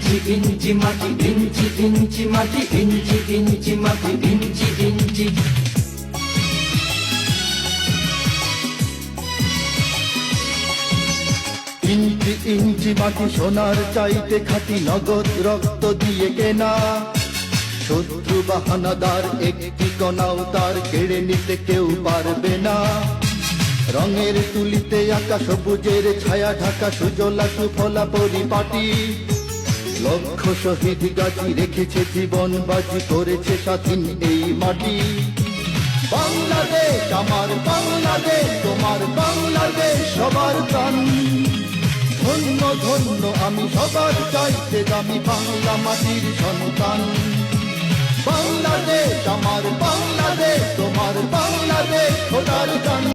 ইঞ্চি ইঞ্চি মাটি, ইঞ্চি ইঞ্চি মাটি, ইঞ্চি ইঞ্চি মাটি, ইঞ্চি ইঞ্চি। ইঞ্চি ইঞ্চি মাটি সোনার চাইতে খাঁটি, নগদ রক্ত দিয়ে কেনা। শত্রু বাহানাদার একটি কণাও তার কেড়ে নিতে কেউ পারবে না। রঙের তুলিতে আঁকা সবুজের ছায়া ঢাকা সুজলা সুফলা পরিপাটি। লক্ষ শহীদ গাজী রেখেছে জীবন বাজি, করেছে স্বাধীন এই মাটি। বাংলাদেশ আমার বাংলাদেশ, তোমার বাংলাদেশ সবার প্রাণ। ধন্য ধন্য আমি সবার চাইতে দামি বাংলা মাটির সন্তান। বাংলাদেশ আমার বাংলাদেশ, তোমার বাংলাদেশ খোদার গান।